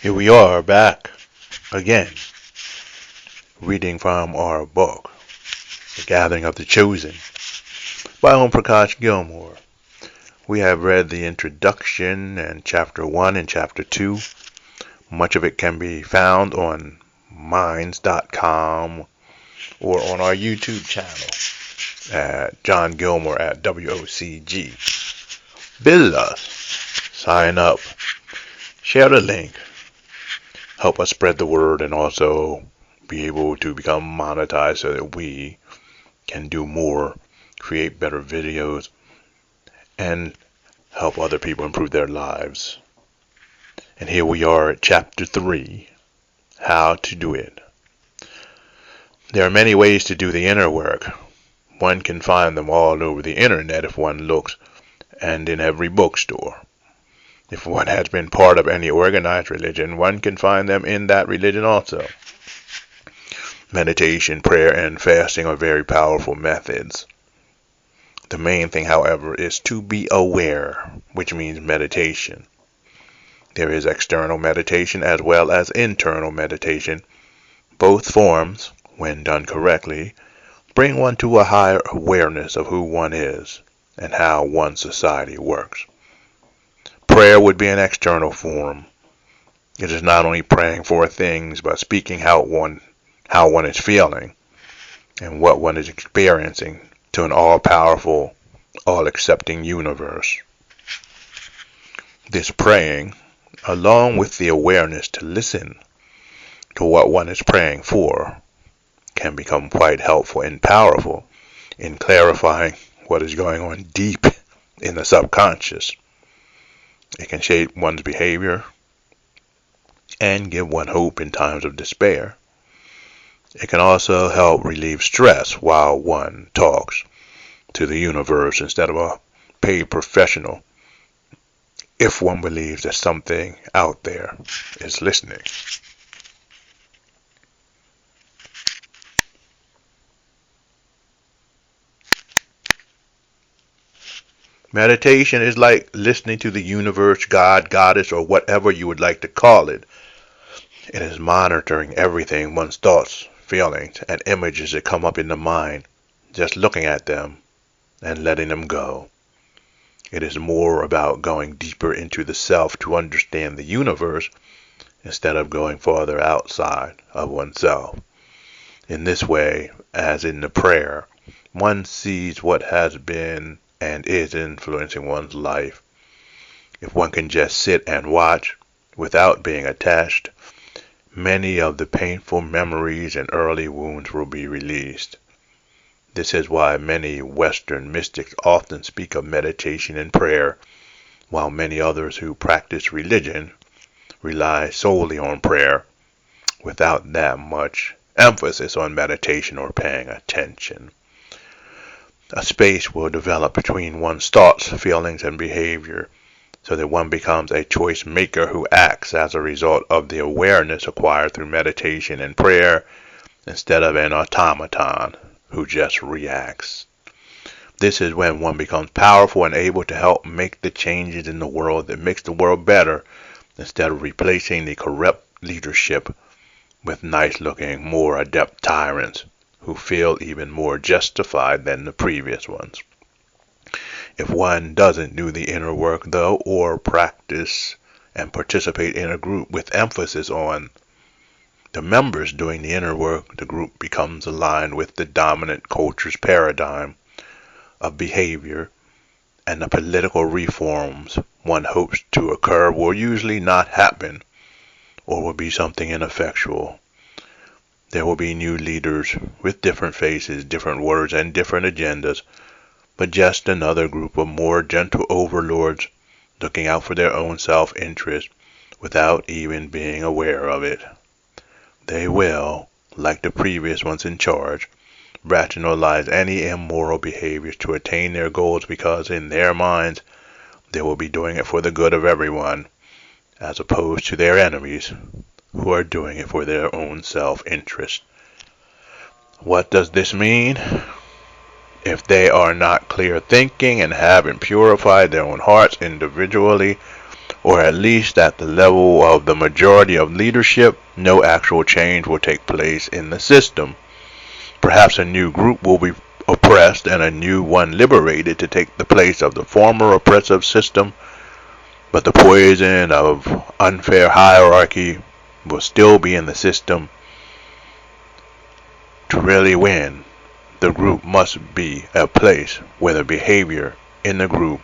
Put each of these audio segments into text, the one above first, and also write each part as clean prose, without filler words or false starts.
Here we are back again, reading from our book, The Gathering of the Chosen, by Om Prakash Gilmore. We have read the introduction and chapter 1 and chapter 2. Much of it can be found on minds.com or on our YouTube channel at John Gilmore at WOCG. Visit us, sign up, share the link, help us spread the word, and also be able to become monetized so that we can do more, create better videos, and help other people improve their lives. And here we are at chapter 3, how to do it. There are many ways to do the inner work. One can find them all over the internet if one looks, and in every bookstore. If one has been part of any organized religion, one can find them in that religion also. Meditation, prayer, and fasting are very powerful methods. The main thing, however, is to be aware, which means meditation. There is external meditation as well as internal meditation. Both forms, when done correctly, bring one to a higher awareness of who one is and how one's society works. Prayer would be an external form. It is not only praying for things, but speaking how one is feeling and what one is experiencing to an all-powerful, all-accepting universe. This praying, along with the awareness to listen to what one is praying for, can become quite helpful and powerful in clarifying what is going on deep in the subconscious. It can shape one's behavior and give one hope in times of despair. It can also help relieve stress while one talks to the universe instead of a paid professional, if one believes that something out there is listening. Meditation is like listening to the universe, God, Goddess, or whatever you would like to call it. It is monitoring everything, one's thoughts, feelings, and images that come up in the mind, just looking at them and letting them go. It is more about going deeper into the self to understand the universe instead of going farther outside of oneself. In this way, as in the prayer, one sees what has been and is influencing one's life. If one can just sit and watch without being attached, many of the painful memories and early wounds will be released. This is why many Western mystics often speak of meditation and prayer, while many others who practice religion rely solely on prayer without that much emphasis on meditation or paying attention. A space will develop between one's thoughts, feelings, and behavior so that one becomes a choice maker who acts as a result of the awareness acquired through meditation and prayer instead of an automaton who just reacts. This is when one becomes powerful and able to help make the changes in the world that makes the world better instead of replacing the corrupt leadership with nice-looking, more adept tyrants who feel even more justified than the previous ones. If one doesn't do the inner work, though, or practice and participate in a group with emphasis on the members doing the inner work, the group becomes aligned with the dominant culture's paradigm of behavior, and the political reforms one hopes to occur will usually not happen or will be something ineffectual. There will be new leaders with different faces, different words, and different agendas, but just another group of more gentle overlords looking out for their own self-interest without even being aware of it. They will, like the previous ones in charge, rationalize any immoral behaviors to attain their goals because in their minds they will be doing it for the good of everyone, as opposed to their enemies who are doing it for their own self-interest. What does this mean? If they are not clear thinking and haven't purified their own hearts individually, or at least at the level of the majority of leadership, no actual change will take place in the system. Perhaps a new group will be oppressed and a new one liberated to take the place of the former oppressive system, but the poison of unfair hierarchy will still be in the system. To really win, the group must be a place where the behavior in the group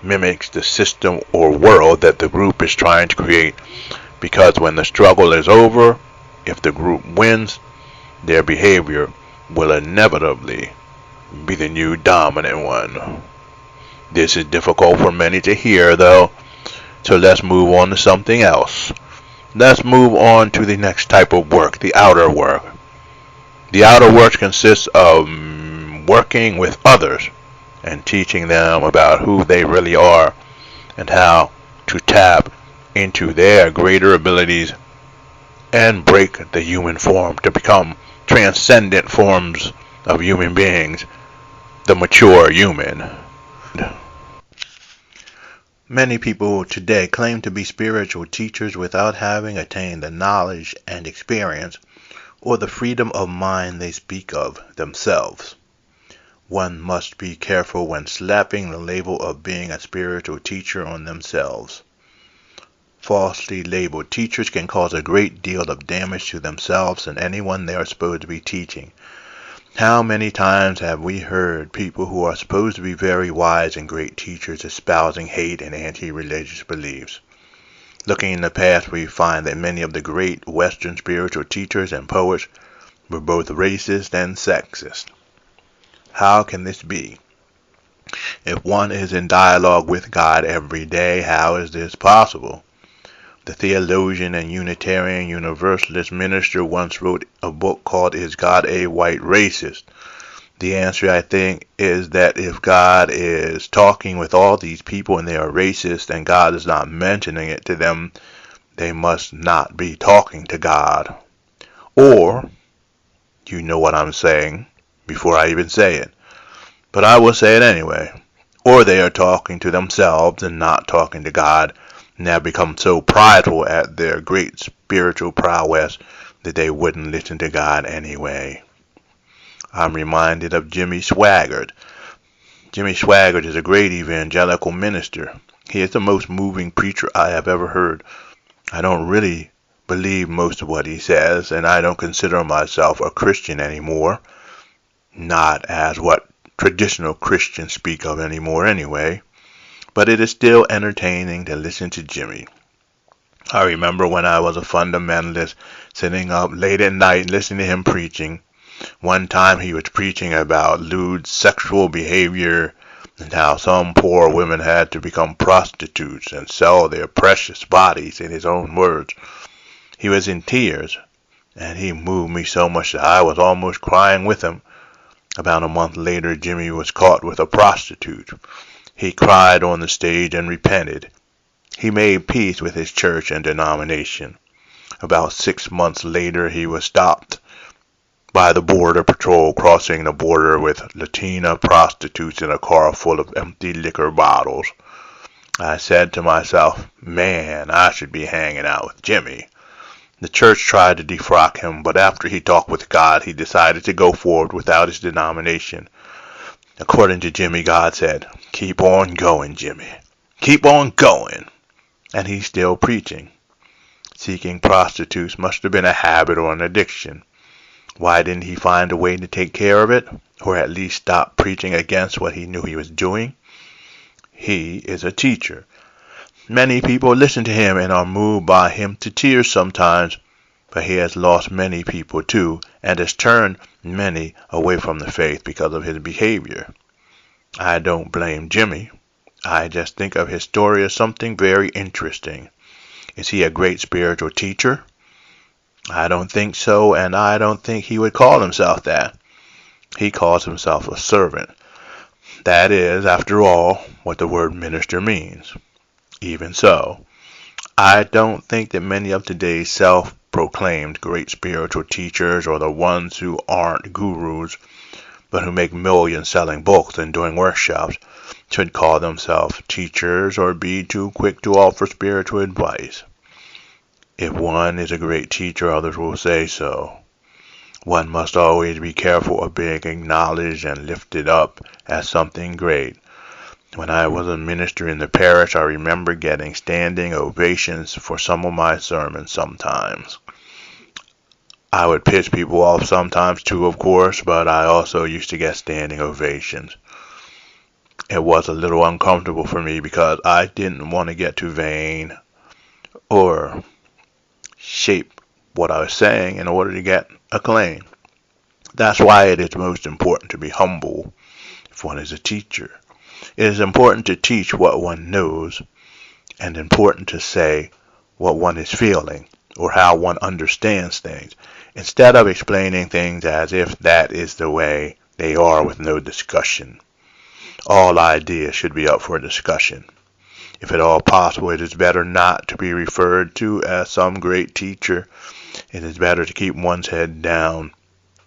mimics the system or world that the group is trying to create, because when the struggle is over, if the group wins, their behavior will inevitably be the new dominant one. This is difficult for many to hear, though, so let's move on to something else. Let's move on to the next type of work, the outer work. The outer work consists of working with others and teaching them about who they really are and how to tap into their greater abilities and break the human form to become transcendent forms of human beings, the mature human. Many people today claim to be spiritual teachers without having attained the knowledge and experience or the freedom of mind they speak of themselves. One must be careful when slapping the label of being a spiritual teacher on themselves. Falsely labeled teachers can cause a great deal of damage to themselves and anyone they are supposed to be teaching. How many times have we heard people who are supposed to be very wise and great teachers espousing hate and anti-religious beliefs? Looking in the past, we find that many of the great Western spiritual teachers and poets were both racist and sexist. How can this be? If one is in dialogue with God every day, how is this possible? The theologian and Unitarian Universalist minister once wrote a book called Is God a White Racist? The answer, I think, is that if God is talking with all these people and they are racist and God is not mentioning it to them, they must not be talking to God. Or, you know what I'm saying before I even say it, but I will say it anyway. Or they are talking to themselves and not talking to God, and have become so prideful at their great spiritual prowess that they wouldn't listen to God anyway. I'm reminded of Jimmy Swaggart. Jimmy Swaggart is a great evangelical minister. He is the most moving preacher I have ever heard. I don't really believe most of what he says, and I don't consider myself a Christian anymore. Not as what traditional Christians speak of anymore anyway. But it is still entertaining to listen to Jimmy. I remember when I was a fundamentalist sitting up late at night listening to him preaching. One time he was preaching about lewd sexual behavior and how some poor women had to become prostitutes and sell their precious bodies, in his own words. He was in tears, and he moved me so much that I was almost crying with him. About a month later, Jimmy was caught with a prostitute. He cried on the stage and repented. He made peace with his church and denomination. About 6 months later, he was stopped by the border patrol crossing the border with Latina prostitutes in a car full of empty liquor bottles. I said to myself, man, I should be hanging out with Jimmy. The church tried to defrock him, but after he talked with God, he decided to go forward without his denomination. According to Jimmy, God said, keep on going, Jimmy. Keep on going. And he's still preaching. Seeking prostitutes must have been a habit or an addiction. Why didn't he find a way to take care of it, or at least stop preaching against what he knew he was doing? He is a teacher. Many people listen to him and are moved by him to tears sometimes, but he has lost many people too, and has turned many away from the faith because of his behavior. I don't blame Jimmy. I just think of his story as something very interesting. Is he a great spiritual teacher? I don't think so, and I don't think he would call himself that. He calls himself a servant. That is, after all, what the word minister means. Even so, I don't think that many of today's self-proclaimed great spiritual teachers are the ones who aren't gurus, but who make millions selling books and doing workshops. should call themselves teachers or be too quick to offer spiritual advice. If one is a great teacher, others will say so. One must always be careful of being acknowledged and lifted up as something great. When I was a minister in the parish, I remember getting standing ovations for some of my sermons sometimes. I would piss people off sometimes too, of course, but I also used to get standing ovations. It was a little uncomfortable for me because I didn't want to get too vain or shape what I was saying in order to get acclaim. That's why it is most important to be humble if one is a teacher. It is important to teach what one knows and important to say what one is feeling or how one understands things, instead of explaining things as if that is the way they are with no discussion. All ideas should be up for discussion. If at all possible, it is better not to be referred to as some great teacher. It is better to keep one's head down.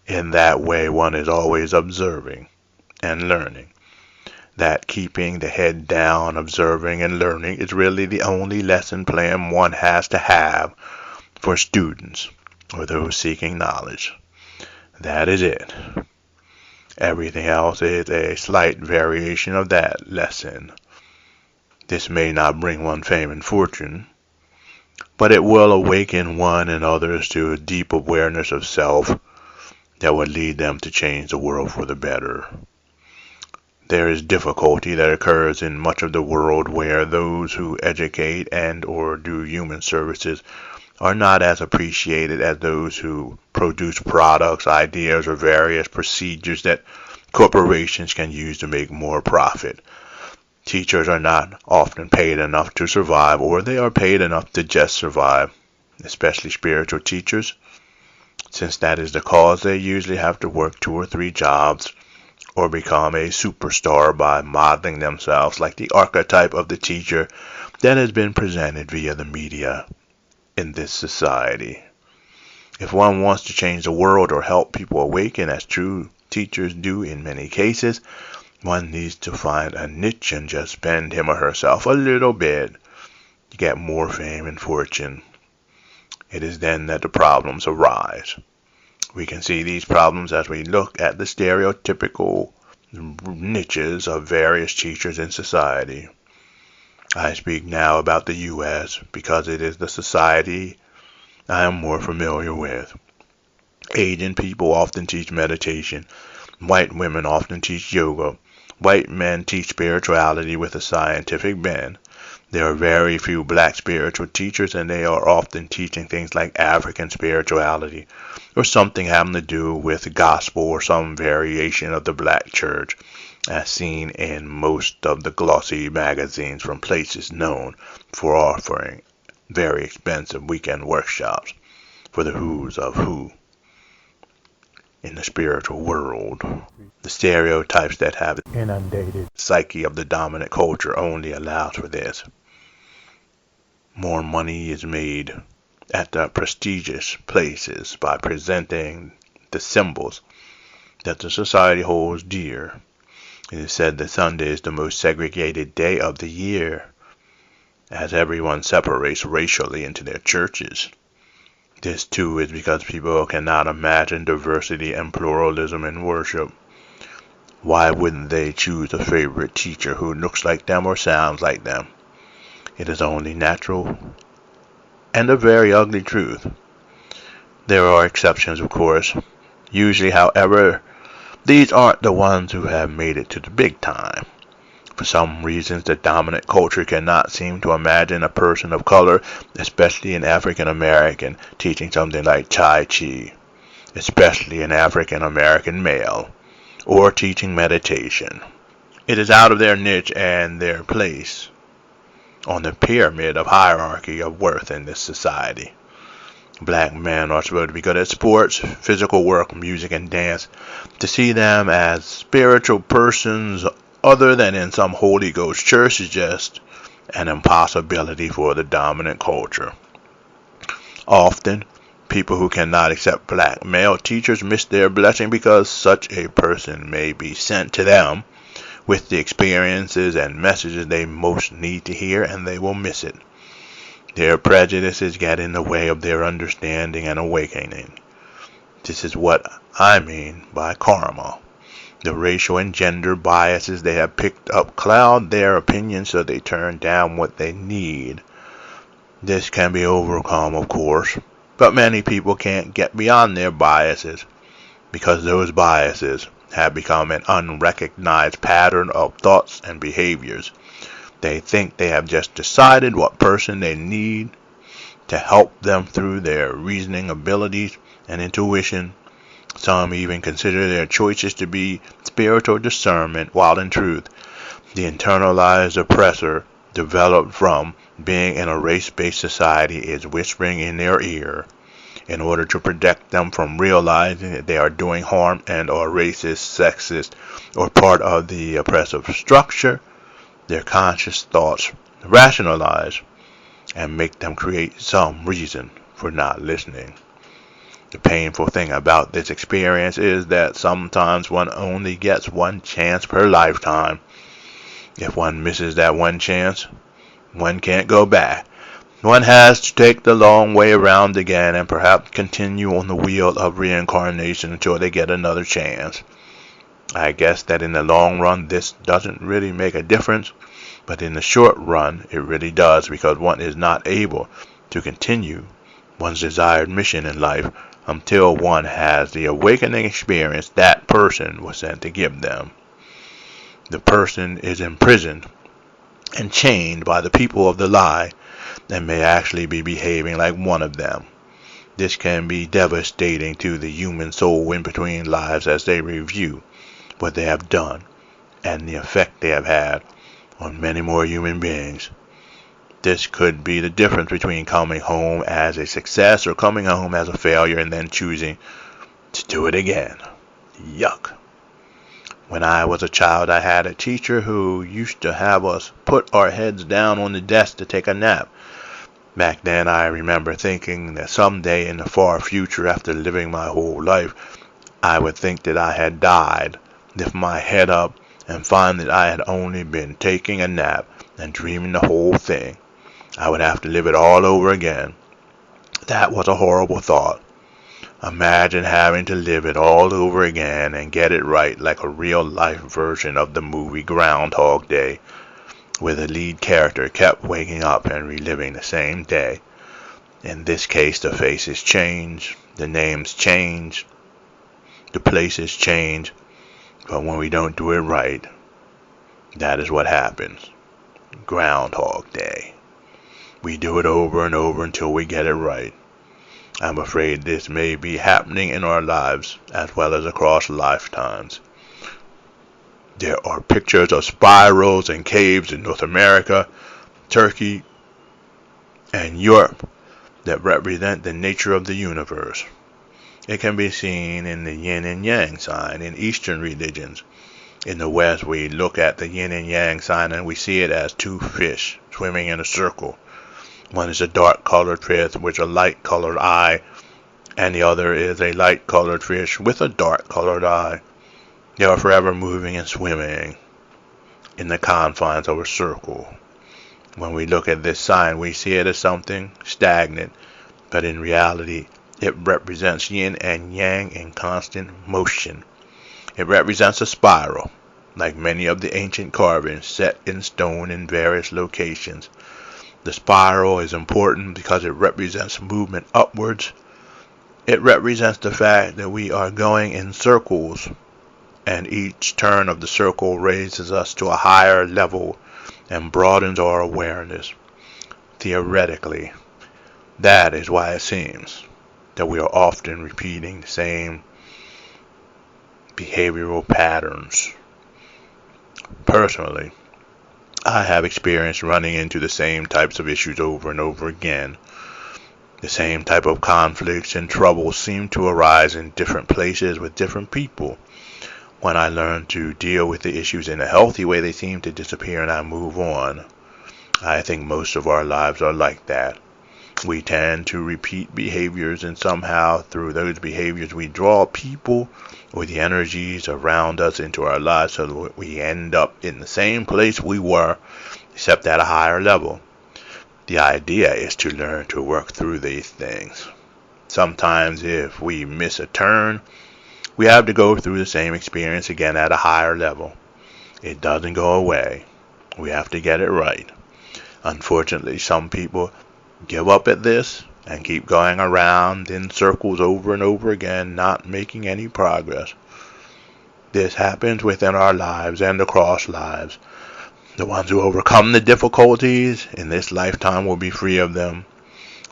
In that way, one is always observing and learning. That keeping the head down, observing and learning is really the only lesson plan one has to have for students or those seeking knowledge. That is it. Everything else is a slight variation of that lesson. This may not bring one fame and fortune, but it will awaken one and others to a deep awareness of self that would lead them to change the world for the better. There is difficulty that occurs in much of the world where those who educate and or do human services are not as appreciated as those who produce products, ideas, or various procedures that corporations can use to make more profit. Teachers are not often paid enough to survive, or they are paid enough to just survive, especially spiritual teachers. Since that is the cause, they usually have to work 2 or 3 jobs or become a superstar by modeling themselves like the archetype of the teacher that has been presented via the media in this society. If one wants to change the world or help people awaken, as true teachers do in many cases, one needs to find a niche and just bend him or herself a little bit to get more fame and fortune. It is then that the problems arise. We can see these problems as we look at the stereotypical niches of various teachers in society. I speak now about the U.S. because it is the society I am more familiar with. Asian people often teach meditation. White women often teach yoga. White men teach spirituality with a scientific bent. There are very few black spiritual teachers, and they are often teaching things like African spirituality or something having to do with gospel or some variation of the black church, as seen in most of the glossy magazines from places known for offering very expensive weekend workshops for the who's of who in the spiritual world. The stereotypes that have inundated the psyche of the dominant culture only allows for this. More money is made at the prestigious places by presenting the symbols that the society holds dear. It is said that Sunday is the most segregated day of the year, as everyone separates racially into their churches. This too is because people cannot imagine diversity and pluralism in worship. Why wouldn't they choose a favorite teacher who looks like them or sounds like them? It is only natural and a very ugly truth. There are exceptions, of course. Usually, however, these aren't the ones who have made it to the big time. For some reasons, the dominant culture cannot seem to imagine a person of color, especially an African American, teaching something like Tai Chi, especially an African American male, or teaching meditation. It is out of their niche and their place on the pyramid of hierarchy of worth in this society. Black men are supposed to be good at sports, physical work, music, and dance. To see them as spiritual persons other than in some Holy Ghost church is just an impossibility for the dominant culture. Often, people who cannot accept black male teachers miss their blessing because such a person may be sent to them with the experiences and messages they most need to hear, and they will miss it. Their prejudices get in the way of their understanding and awakening. This is what I mean by karma. The racial and gender biases they have picked up cloud their opinions, so they turn down what they need. This can be overcome, of course, but many people can't get beyond their biases because those biases have become an unrecognized pattern of thoughts and behaviors. They think they have just decided what person they need to help them through their reasoning abilities and intuition. Some even consider their choices to be spiritual discernment, while in truth, the internalized oppressor developed from being in a race-based society is whispering in their ear in order to protect them from realizing that they are doing harm and are racist, sexist, or part of the oppressive structure. Their conscious thoughts rationalize and make them create some reason for not listening. The painful thing about this experience is that sometimes one only gets one chance per lifetime. If one misses that one chance, one can't go back. One has to take the long way around again and perhaps continue on the wheel of reincarnation until they get another chance. I guess that in the long run this doesn't really make a difference, but in the short run it really does, because one is not able to continue one's desired mission in life until one has the awakening experience that person was sent to give them. The person is imprisoned and chained by the people of the lie and may actually be behaving like one of them. This can be devastating to the human soul in between lives as they review what they have done and the effect they have had on many more human beings. This could be the difference between coming home as a success or coming home as a failure and then choosing to do it again. Yuck. When I was a child, I had a teacher who used to have us put our heads down on the desk to take a nap. Back then, I remember thinking that someday in the far future, after living my whole life, I would think that I had died, lift my head up, and find that I had only been taking a nap and dreaming the whole thing. I would have to live it all over again. That was a horrible thought. Imagine having to live it all over again and get it right, like a real-life version of the movie Groundhog Day, where the lead character kept waking up and reliving the same day. In this case, the faces change, the names change, the places change, but when we don't do it right, that is what happens. Groundhog Day. We do it over and over until we get it right. I'm afraid this may be happening in our lives as well as across lifetimes. There are pictures of spirals and caves in North America, Turkey, and Europe that represent the nature of the universe. It can be seen in the yin and yang sign in Eastern religions. In the West, we look at the yin and yang sign and we see it as two fish swimming in a circle. One is a dark-colored fish with a light-colored eye, and the other is a light-colored fish with a dark-colored eye. They are forever moving and swimming in the confines of a circle. When we look at this sign, we see it as something stagnant, but in reality, it represents yin and yang in constant motion. It represents a spiral, like many of the ancient carvings set in stone in various locations. The spiral is important because it represents movement upwards. It represents the fact that we are going in circles, and each turn of the circle raises us to a higher level and broadens our awareness. Theoretically, that is why it seems that we are often repeating the same behavioral patterns. Personally, I have experienced running into the same types of issues over and over again. The same type of conflicts and troubles seem to arise in different places with different people. When I learn to deal with the issues in a healthy way, they seem to disappear and I move on. I think most of our lives are like that. We tend to repeat behaviors, and somehow through those behaviors we draw people or the energies around us into our lives, so that we end up in the same place we were, except at a higher level. The idea is to learn to work through these things. Sometimes if we miss a turn, we have to go through the same experience again at a higher level. It doesn't go away. We have to get it right. Unfortunately, some people give up at this and keep going around in circles over and over again, not making any progress. This happens within our lives and across lives. The ones who overcome the difficulties in this lifetime will be free of them.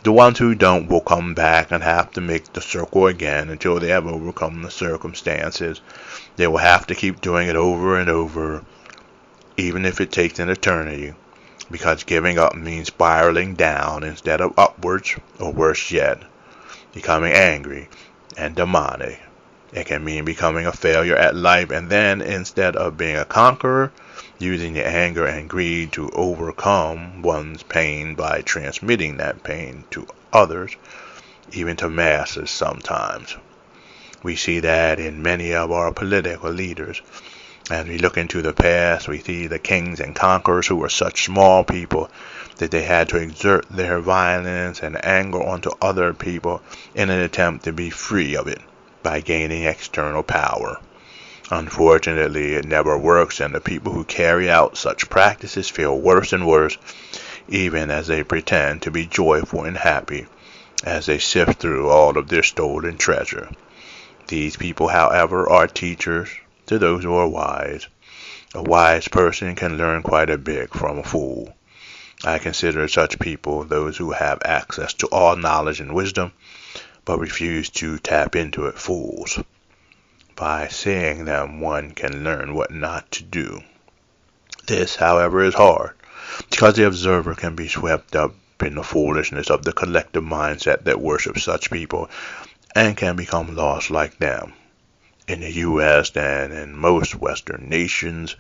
The ones who don't will come back and have to make the circle again until they have overcome the circumstances. They will have to keep doing it over and over, even if it takes an eternity, because giving up means spiraling down instead of upwards, or worse yet, becoming angry and demonic. It can mean becoming a failure at life, and then instead of being a conqueror, using the anger and greed to overcome one's pain by transmitting that pain to others, even to masses sometimes. We see that in many of our political leaders. As we look into the past, we see the kings and conquerors who were such small people that they had to exert their violence and anger onto other people in an attempt to be free of it by gaining external power. Unfortunately, it never works, and the people who carry out such practices feel worse and worse, even as they pretend to be joyful and happy as they sift through all of their stolen treasure. These people, however, are teachers to those who are wise. A wise person can learn quite a bit from a fool. I consider such people those who have access to all knowledge and wisdom, but refuse to tap into it fools. By seeing them, one can learn what not to do. This, however, is hard, because the observer can be swept up in the foolishness of the collective mindset that worships such people and can become lost like them. In the U.S. and in most Western nations,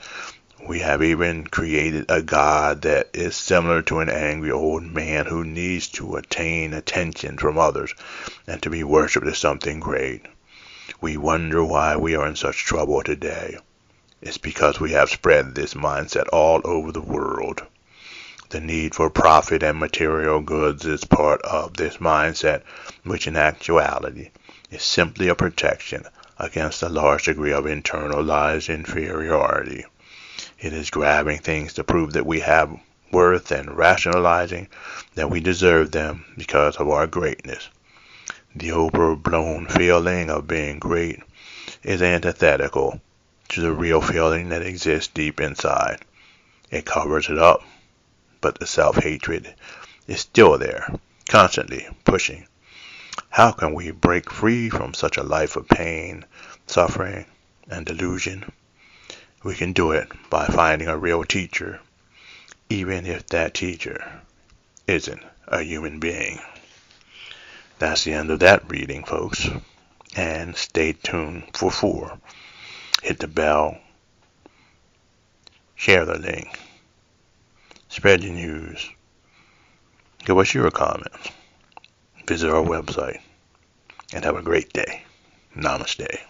we have even created a God that is similar to an angry old man who needs to attain attention from others and to be worshipped as something great. We wonder why we are in such trouble today. It's because we have spread this mindset all over the world. The need for profit and material goods is part of this mindset, which in actuality is simply a protection against a large degree of internalized inferiority. It is grabbing things to prove that we have worth and rationalizing that we deserve them because of our greatness. The overblown feeling of being great is antithetical to the real feeling that exists deep inside. It covers it up, but the self-hatred is still there, constantly pushing. How can we break free from such a life of pain, suffering, and delusion? We can do it by finding a real teacher, even if that teacher isn't a human being. That's the end of that reading, folks. And stay tuned for 4. Hit the bell, share the link, spread the news, give us your comments, visit our website, and have a great day. Namaste.